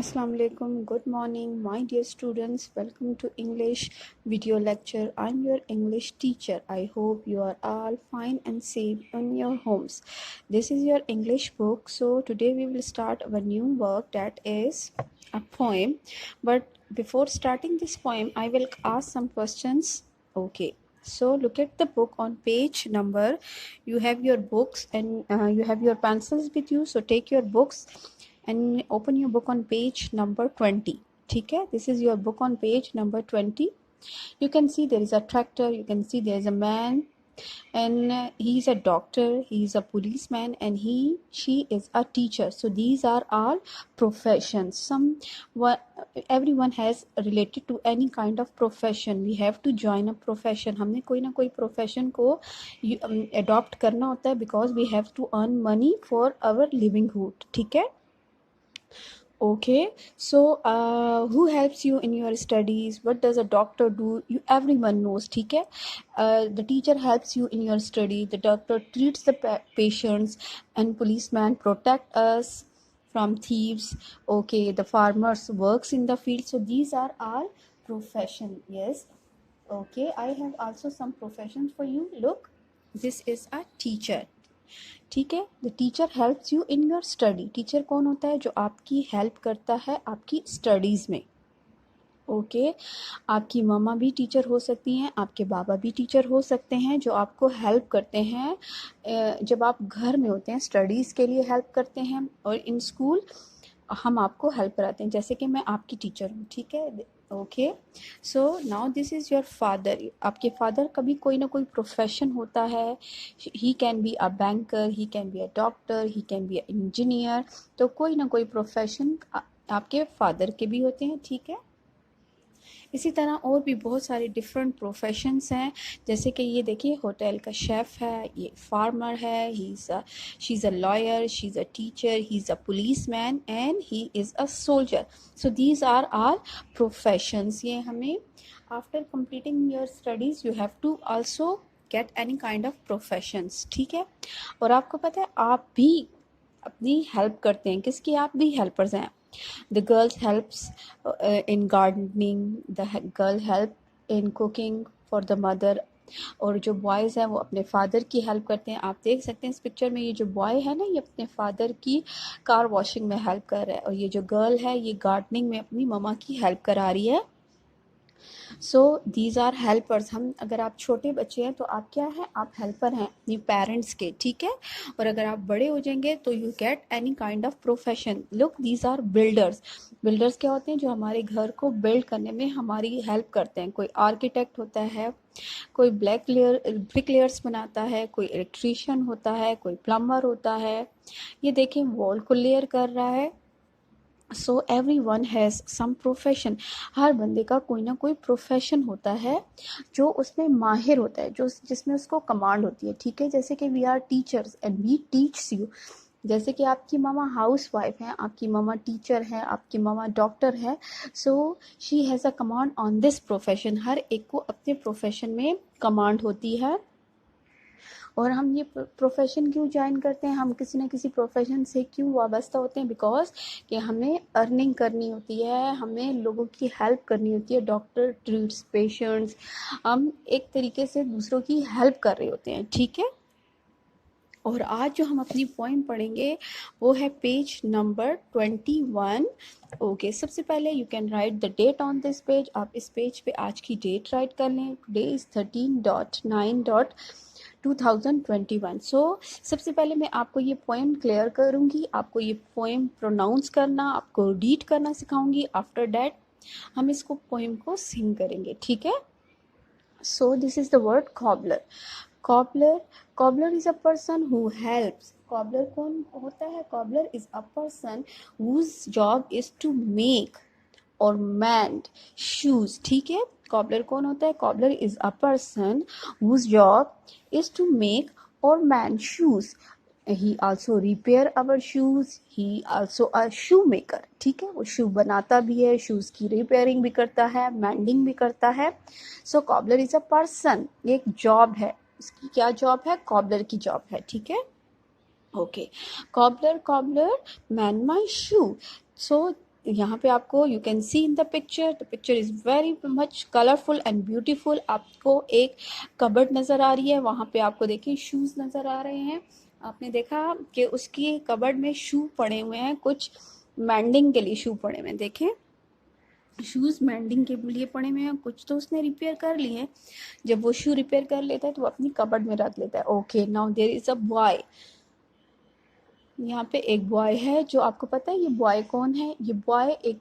Assalamu alaikum. Good morning, my dear students. Welcome to English video lecture. I'm your English teacher. I hope you are all fine and safe in your homes. This is your English book. So today we will start our new work, that is a poem. But before starting this poem, I will ask some questions. Okay. So look at the book on page number. You have your books and you have your pencils with you. So take your books and open your book on page number 20. ठीक है, this is your book on page number 20. You can see there is a tractor, you can see there is a man, and he is a doctor, he is a policeman, and she is a teacher. So these are all professions. Everyone has related to any kind of profession. We have to join a profession. हमने कोई ना कोई profession को adopt करना होता है because we have to earn money for our livelihood. ठीक है. Okay, so who helps you in your studies? What does a doctor do? Everyone knows. ठीक है. The teacher helps you in your study. The doctor treats the patients, and policeman protect us from thieves. Okay, the farmers works in the field. So these are all profession. Yes. Okay, I have also some professions for you. Look, this is a teacher. ठीक है. The teacher helps you in your study. Teacher कौन होता है? जो आपकी help करता है आपकी स्टडीज़ में. ओके, आपकी मम्मा भी टीचर हो सकती हैं, आपके बाबा भी टीचर हो सकते हैं जो आपको हेल्प करते हैं जब आप घर में होते हैं. स्टडीज़ के लिए हेल्प करते हैं, और इन स्कूल हम आपको हेल्प कराते हैं, जैसे कि मैं आपकी टीचर हूँ. ठीक है. Okay, so now this is your father. आपके फादर का भी कोई ना कोई प्रोफेशन होता है. He can be a banker, he can be a doctor, he can be a engineer. तो कोई ना कोई प्रोफेशन आपके फादर के भी होते हैं. ठीक है. इसी तरह और भी बहुत सारे डिफरेंट प्रोफेशंस हैं, जैसे कि ये देखिए, होटल का शेफ़ है, ये फार्मर है, she is a lawyer, she is a teacher, he is a policeman, and he is a soldier. So these are our professions. ये हमें after completing your studies you have to also get any kind of professions. ठीक है. और आपको पता है, आप भी अपनी हेल्प करते हैं. किसकी? आप भी हेल्पर्स हैं. The girls helps in gardening, the girl help in cooking for the mother. और जो बॉयज़ हैं वो अपने फादर की हेल्प करते हैं. आप देख सकते हैं इस पिक्चर में, ये जो बॉय है ना, ये अपने फादर की कार वॉशिंग में हेल्प कर रहा है, और ये जो गर्ल है ये गार्डनिंग में अपनी ममा की हेल्प करा रही है. So these are helpers. हम, अगर आप छोटे बच्चे हैं तो आप क्या हैं? आप हेल्पर हैं अपनी पेरेंट्स के. ठीक है. और अगर आप बड़े हो जाएंगे तो you get any kind of profession. Look, these are builders. Builders क्या होते हैं? जो हमारे घर को बिल्ड करने में हमारी हेल्प करते हैं. कोई आर्किटेक्ट होता है, कोई ब्रिकलेयर्स बनाता है, कोई इलेक्ट्रीशियन होता है, कोई प्लम्बर होता है. ये देखें, वॉल को लेयर कर रहा है. So everyone has some profession. हर बंदे का कोई ना कोई प्रोफेशन होता है जो उसमें माहिर होता है, जो जिसमें उसको कमांड होती है. ठीक है. जैसे कि we are teachers and we teach you. जैसे कि आपकी मामा हाउस वाइफ हैं, आपकी मामा टीचर हैं, आपकी मामा डॉक्टर है. So she has a command on this profession. हर एक को अपने प्रोफेशन में कमांड होती है. और हम ये प्रोफेशन क्यों ज्वाइन करते हैं? हम किसी न किसी प्रोफेशन से क्यों वाबस्ता होते हैं? बिकॉज कि हमें अर्निंग करनी होती है, हमें लोगों की हेल्प करनी होती है. Doctor treats patients. हम एक तरीके से दूसरों की हेल्प कर रहे होते हैं. ठीक है. और आज जो हम अपनी पोइम पढ़ेंगे वो है पेज नंबर 21. ओके, सबसे पहले you can write the date on this page. आप इस पेज पे आज की डेट राइट कर लें. Today is 13.9.2021. सो सबसे पहले मैं आपको ये पोएम क्लियर करूँगी, आपको ये पोएम प्रोनाउंस करना, आपको रीड करना सिखाऊंगी. आफ्टर डैट हम इसको पोएम को सिंग करेंगे. ठीक है. So this is the word cobbler. Cobbler is a person who helps. Cobbler कौन होता है? Cobbler is a person whose job is to make और मैंड शूज़. ठीक है. कॉबलर कौन होता है? Cobbler is a person whose job is to make और mend shoes. He also repair our shoes. He also a shoe maker. ठीक है. वो शू बनाता भी है, शूज़ की रिपेयरिंग भी करता है, मैंडिंग भी करता है. सो कॉबलर इज़ अ पर्सन. ये एक जॉब है. इसकी क्या जॉब है? कॉबलर की जॉब है. ठीक है. ओके. कॉबलर मैन माई शू. सो यहाँ पे आपको you can see in the picture is very much colourful and beautiful. आपको एक कबर्ड नज़र आ रही है, वहाँ पे आपको देखिए शूज़ नज़र आ रहे हैं। आपने देखा कि उसकी कबर्ड में शू पड़े हुए हैं, कुछ मैंडिंग के लिए शू पड़े हुए हैं। देखें, शूज़ मैंडिंग के लिए पड़े हुए हैं, कुछ तो उसने रिपेयर कर लिए हैं। जब वो शू रिपेयर कर लेता है तो वो अपनी कबर्ड में रख लेता है। Okay, now there is a boy. यहाँ पे एक बॉय है, जो आपको पता है ये बॉय कौन है? ये बॉय एक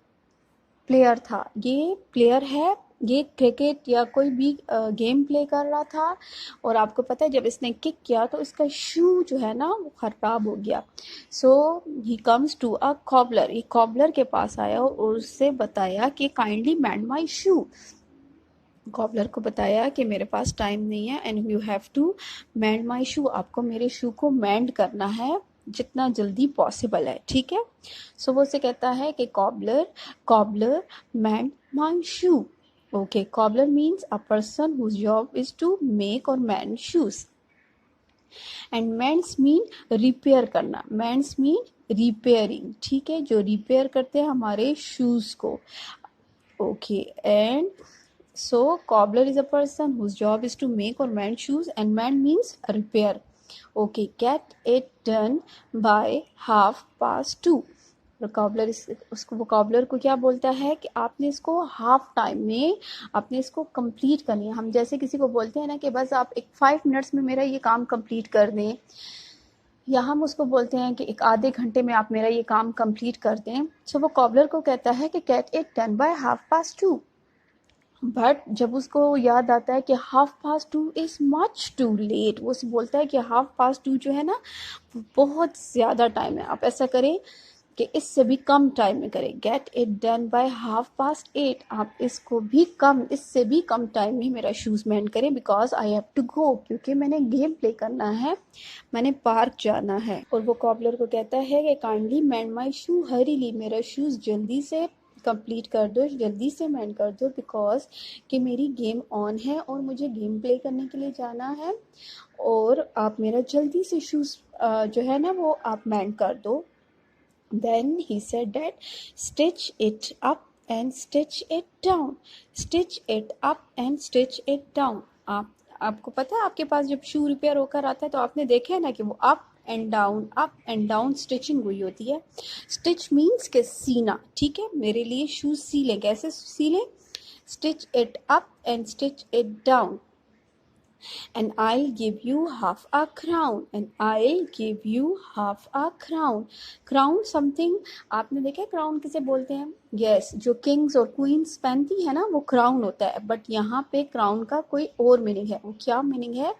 प्लेयर था। ये प्लेयर है, ये क्रिकेट या कोई भी गेम प्ले कर रहा था, और आपको पता है जब इसने किक किया तो इसका शू जो है ना वो ख़राब हो गया। So he comes to a cobbler. ये कॉबलर के पास आया और उससे बताया कि kindly mend my shoe. Cobbler को बताया कि मेरे पास टाइम नहीं है and you have to mend my shoe. आपको मेरे शू को मैंड करना है जितना जल्दी पॉसिबल है, ठीक है? सो वो उसे कहता है कि cobbler mend my shoe. Okay, cobbler means a person whose job is to make और mend shoes. And mends mean repair करना, मैंड्स मीन रिपेयरिंग, ठीक है? जो रिपेयर करते हैं हमारे शूज को। Okay, and so cobbler is a person whose job is to make or mend shoes, and mend means repair. Okay, get it done by 2:30। Cobbler उसको वो कॉबलर को क्या बोलता है कि आपने इसको हाफ टाइम में आपने इसको कंप्लीट करनी है। हम जैसे किसी को बोलते हैं ना कि बस आप एक 5 मिनट्स में मेरा ये काम कंप्लीट कर दें, या हम उसको बोलते हैं कि एक आधे घंटे में आप मेरा ये काम कंप्लीट कर दें। सो वो कॉबलर को कहता है कि get it done by 2:30। But जब उसको याद आता है कि 2:30 इज़ मच टू लेट, वो बोलता है कि 2:30 जो है ना बहुत ज़्यादा टाइम है, आप ऐसा करें कि इससे भी कम टाइम में करें। Get it done by 8:30। आप इसको भी कम, इससे भी कम टाइम में मेरा शूज़ मेंड करें, because I have to go, क्योंकि मैंने गेम प्ले करना है, मैंने पार्क जाना है। और वो कॉबलर को कहता है कि काइंडली मेंड माई शू हरीली, मेरा शूज़ जल्दी से कंप्लीट कर दो, जल्दी से मेंड कर दो, बिकॉज कि मेरी गेम ऑन है और मुझे गेम प्ले करने के लिए जाना है, और आप मेरा जल्दी से शूज़ जो है ना वो आप मेंड कर दो। Then he said that stitch it up and stitch it down, stitch it up and stitch it down। आपको पता है आपके पास जब शू रिपेयर होकर आता है तो आपने देखा है ना कि वो अप एंड डाउन स्टिचिंग हुई होती है। स्टिच मीन्स के सीना, ठीक है? मेरे लिए शूज सीलें, कैसे सीलें? Stitch it up and stitch it down, and I'll give you half a crown, and I'll give you half a crown। crown something, आपने देखा है क्राउन किसे बोलते हैं? यस, जो किंग्स और क्वींस पहनती है ना वो क्राउन होता है, बट यहाँ पे क्राउन का कोई और मीनिंग है। वो क्या मीनिंग है?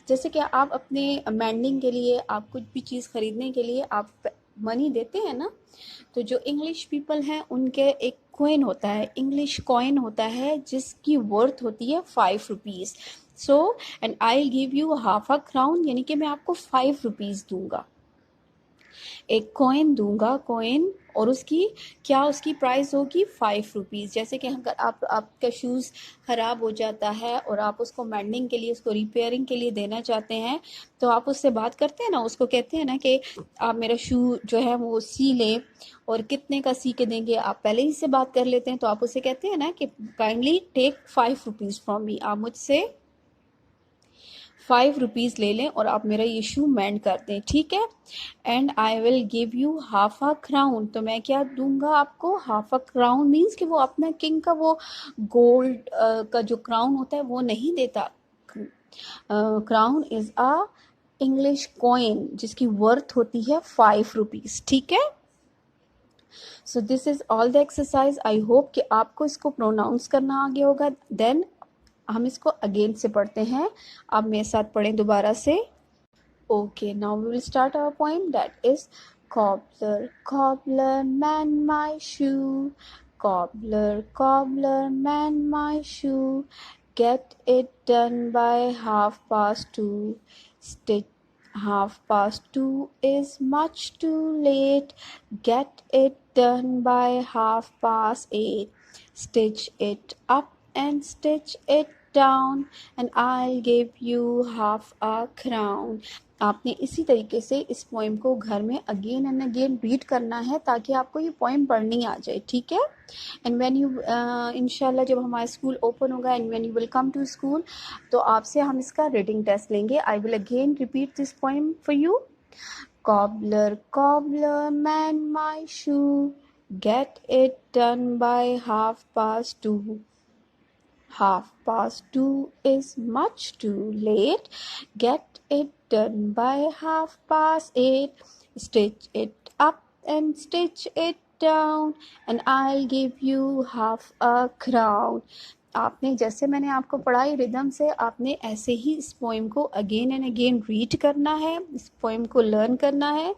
जैसे कि आप अपने मैंडिंग के लिए, आप कुछ भी चीज़ खरीदने के लिए आप मनी देते हैं ना, तो जो इंग्लिश पीपल हैं उनके एक कॉइन होता है, इंग्लिश कॉइन होता है, जिसकी वर्थ होती है 5 rupees. So and I give you half a crown, यानी कि मैं आपको 5 रुपीज़ दूंगा, एक कॉइन दूंगा, कॉइन, और उसकी क्या, उसकी प्राइस होगी 5 रुपीज़। जैसे कि अगर आपका शूज़ ख़राब हो जाता है और आप उसको मेंडिंग के लिए, उसको रिपेयरिंग के लिए देना चाहते हैं, तो आप उससे बात करते हैं ना, उसको कहते हैं ना कि आप मेरा शू जो है वो सी लें, और कितने का सी के देंगे आप पहले ही से बात कर लेते हैं। तो आप उसे कहते हैं ना कि kindly take 5 rupees from me, आप मुझसे 5 रुपीज़ ले लें और आप मेरा ये शू मेंड कर दें, ठीक है? And I will give you half a crown, तो मैं क्या दूंगा आपको? हाफ अ क्राउन मीन्स कि वो अपना किंग का वो गोल्ड का जो क्राउन होता है वो नहीं देता। Crown is a English coin जिसकी वर्थ होती है 5 रुपीज़, ठीक है? So this is all the exercise. I hope कि आपको इसको प्रोनाउंस करना आ गया होगा। देन हम इसको अगेन से पढ़ते हैं, आप मेरे साथ पढ़ें दोबारा से। Okay, now we will start our poem, that is Cobbler, cobbler, mend my shoe. Cobbler, cobbler, mend my shoe. Get it done by 2:30. Stitch 2:30 is much too late. Get it done by 8:30. Stitch it up and stitch it down, and I'll give you half a crown। आपने इसी तरीके से इस poem को घर में again and again read करना है ताकि आपको ये पोइम पढ़नी आ जाए, ठीक है। एंड व्हेन यू इंशाल्लाह जब हमारा स्कूल ओपन होगा and when you will come to school, तो आपसे हम इसका रीडिंग टेस्ट लेंगे। I will again repeat this poem for you. Cobbler, cobbler, mend my shoe, get it done by 2:30. 2:30 is much too late. Get it done by 8:30. Stitch it up and stitch it down, and I'll give you half a crown. आपने जैसे मैंने आपको पढ़ाई rhythm से, आपने ऐसे ही इस poem को अगेन एंड अगेन रीड करना है, इस पोइम को लर्न करना है,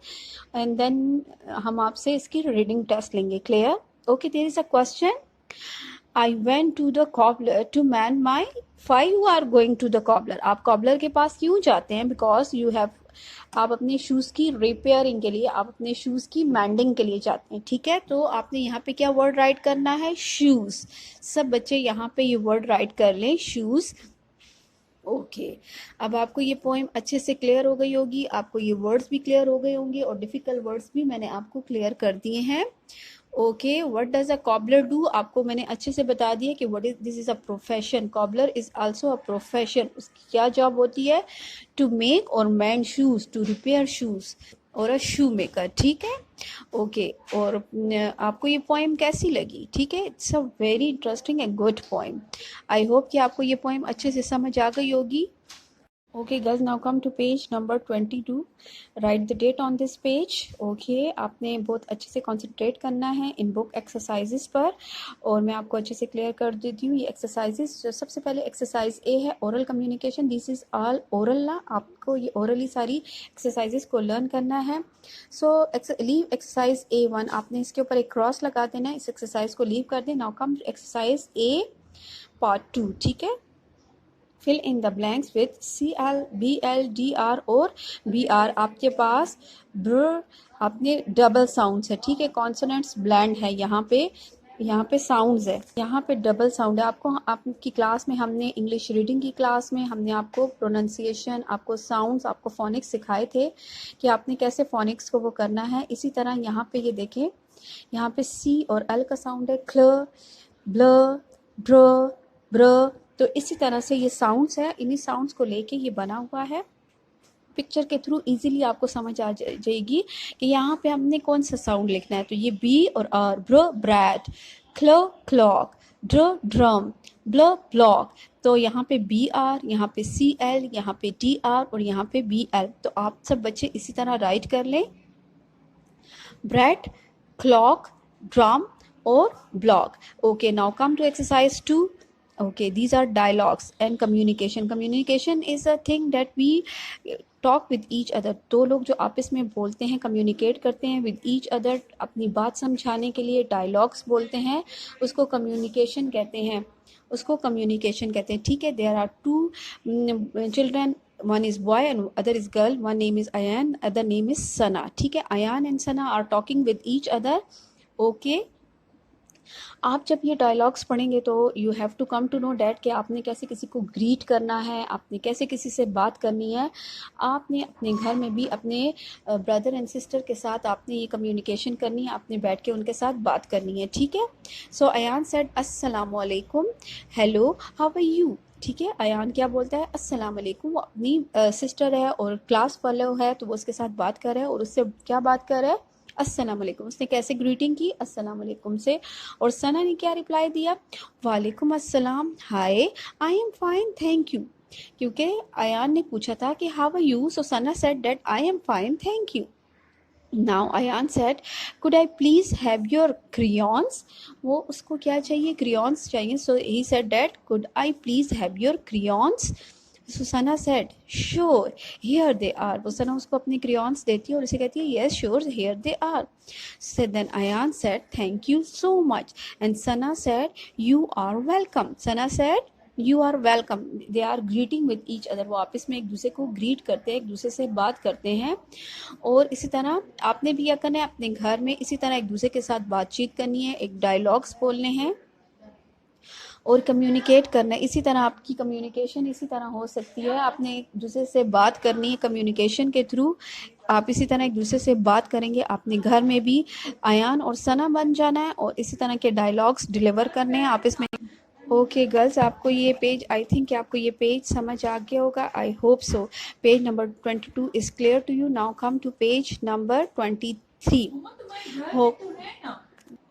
एंड देन हम आपसे इसकी रीडिंग टेस्ट लेंगे। Clear? Okay, there is a question. I went to the cobbler to mend my। Why you are going to the cobbler? आप कॉबलर के पास क्यों जाते हैं? Because you have, आप अपने शूज़ की रिपेयरिंग के लिए, आप अपने शूज़ की मैंडिंग के लिए जाते हैं, ठीक है। तो आपने यहाँ पे क्या वर्ड राइट करना है? शूज़। सब बच्चे यहाँ पे ये वर्ड राइट कर लें, शूज़। ओके, अब आपको ये पोएम अच्छे से क्लियर हो गई होगी, आपको ये वर्ड्स भी क्लियर हो गए होंगे और डिफ़िकल्ट वर्ड्स भी मैंने आपको क्लियर कर दिए हैं। Okay, what does a cobbler do? आपको मैंने अच्छे से बता दिया कि what is, this is a profession. Cobbler is also a profession. उसकी क्या जॉब होती है? टू मेक और mend shoes, to repair shoes, और अ शू मेकर, ठीक है। ओके, और आपको ये पोएम कैसी लगी? ठीक है, it's a very interesting and good poem. I hope कि आपको ये पोएम अच्छे से समझ आ गई होगी। Okay girls, now come to page number 22। Write the date on this page. Okay, आपने बहुत अच्छे से कॉन्सेंट्रेट करना है इन बुक एक्सरसाइजेस पर, और मैं आपको अच्छे से क्लियर कर देती हूँ ये एक्सरसाइजेस। सबसे पहले एक्सरसाइज ए है oral communication. This is all oral ना, आपको ये ओरली सारी एक्सरसाइजेस को लर्न करना है। सो लीव एक्सरसाइज A1, आपने इसके ऊपर एक क्रॉस लगा देना है, इस एक्सरसाइज को लीव कर दें। Now come exercise A part 2, ठीक है। Fill in the blanks with CL, BL, DR और BR। आपके पास ब्र, आपने डबल साउंड्स है, ठीक है। कॉन्सोनेंट्स ब्लैंड है, यहाँ पे साउंड्स है, यहाँ पे डबल साउंड है। आपको आपकी क्लास में हमने इंग्लिश रीडिंग की क्लास में हमने आपको प्रोनाउंसिएशन, आपको साउंड्स, आपको फोनिक्स सिखाए थे कि आपने कैसे फोनिक्स को वो करना है। इसी तरह यहाँ पे ये देखें, यहाँ पे C और L का साउंड है, क्ल, ब्ल, ब्र, ब्र। तो इसी तरह से ये साउंड्स है, इन्हीं साउंड्स को लेके ये बना हुआ है। पिक्चर के थ्रू इजीली आपको समझ आ जाएगी कि यहाँ पे हमने कौन सा साउंड लिखना है। तो ये B और R, ब्र ब्रैड, क्ल क्लॉक, ड्र ड्रम, ब्ल ब्लॉक। तो यहाँ पे BR, यहाँ पे CL, यहाँ पे DR और यहाँ पे BL। तो आप सब बच्चे इसी तरह राइट कर लें, ब्रैड, क्लॉक, ड्रम और block. Okay, now come to exercise 2। Okay, these are dialogues and communication. Communication is a thing that we talk with each other. दो लोग जो आपस में बोलते हैं, communicate करते हैं with each other, अपनी बात समझाने के लिए dialogues बोलते हैं, उसको communication कहते हैं, उसको communication कहते हैं, ठीक है। There are two children, one is boy and other is girl. One name is Ayan, other name is Sana, ठीक है। Ayan and Sana are talking with each other. Okay, आप जब ये डायलॉग्स पढ़ेंगे तो you have to come to know that कि आपने कैसे किसी को ग्रीट करना है, आपने कैसे किसी से बात करनी है। आपने अपने घर में भी अपने ब्रदर एंड सिस्टर के साथ आपने ये कम्युनिकेशन करनी है, आपने बैठ के उनके साथ बात करनी है, ठीक है। सो अयान सेड अस्सलामु अलैकुम, हेलो, हाउ आर यू, ठीक है। अयान क्या बोलता है? अस्सलाम वालेकुम। वो अपनी सिस्टर है और क्लास फेलो है, तो वो उसके साथ बात कर रहा है और उससे क्या बात कर रहा है? अस्सलाम वालेकुम। उसने कैसे ग्रीटिंग की? अस्सलाम वालेकुम से। और सना ने क्या रिप्लाई दिया? वालेकुम अस्सलाम, hi, I am fine thank you. क्योंकि अयान ने पूछा था कि how are you, so Sana said that I am fine thank you. Now Ayan said, could I please have your crayons? वो उसको क्या चाहिए? crayons चाहिए। So he said that, could I please have your crayons? So Sana said, sure, here they are. वो सना उसको अपने crayons देती है और उसे कहती है, yes, sure, here they are. So then Ayan said, thank you so much. And Sana said, you are welcome. Sana said, you are welcome. They are greeting with each other. वो आपस में एक दूसरे को ग्रीट करते हैं, एक दूसरे से बात करते हैं। और इसी तरह आपने भी क्या करना है, अपने घर में इसी तरह एक दूसरे के साथ बातचीत करनी है, एक डायलॉग्स बोलने हैं। और कम्युनिकेट करना है। इसी तरह आपकी कम्युनिकेशन इसी तरह हो सकती है, आपने एक दूसरे से बात करनी है कम्युनिकेशन के थ्रू। आप इसी तरह एक दूसरे से बात करेंगे, आपने घर में भी अयान और सना बन जाना है और इसी तरह के डायलॉग्स डिलीवर करने हैं आप इसमें। ओके गर्ल्स, आपको ये पेज, आई थिंक आपको ये पेज समझ आ गया होगा, I hope so. Page number 22 is clear to you. Now come to page number 23। Hope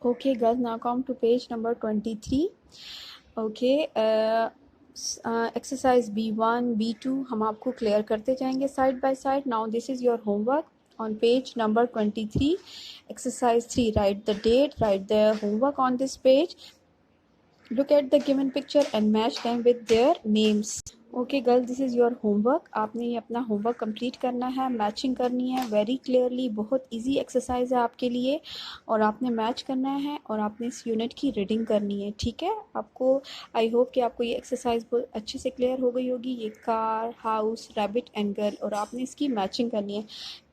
okay girls, now come to page number 23। Okay, exercise B1 B2 हम आपको क्लियर करते जाएंगे side by side. Now this is your homework on page number 23, exercise 3. Write the date, write the homework on this page. Look at the given picture and match them with their names. Okay girl, this is your homework. आपने ये अपना homework complete करना है, matching करनी है very clearly. बहुत easy exercise है आपके लिए और आपने मैच करना है और आपने इस यूनिट की रीडिंग करनी है, ठीक है। आपको, आई होप कि आपको ये एक्सरसाइज बहुत अच्छे से क्लियर हो गई होगी। ये car, house, rabbit and girl, और आपने इसकी मैचिंग करनी है।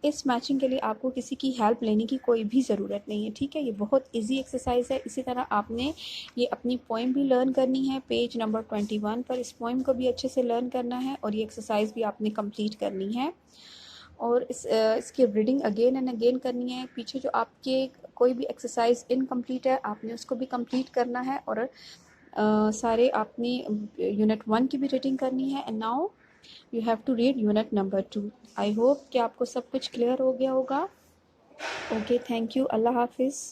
इस मैचिंग के लिए आपको किसी की हेल्प लेने की कोई भी ज़रूरत नहीं है, ठीक है। ये बहुत ईजी एक्सरसाइज है। इसी तरह आपने ये अपनी पोइम भी लर्न करनी है पेज नंबर 21 पर। इस पोइम को भी अच्छे से लर्न करना है और ये एक्सरसाइज भी आपने कंप्लीट करनी है और इसकी रीडिंग अगेन एंड अगेन करनी है। पीछे जो आपके कोई भी एक्सरसाइज इनकम्प्लीट है, आपने उसको भी कंप्लीट करना है और सारे आपने यूनिट 1 की भी रीडिंग करनी है। And now you have to read unit number 2। I hope कि आपको सब कुछ क्लियर हो गया होगा। ओके, थैंक यू, अल्लाह हाफिज़।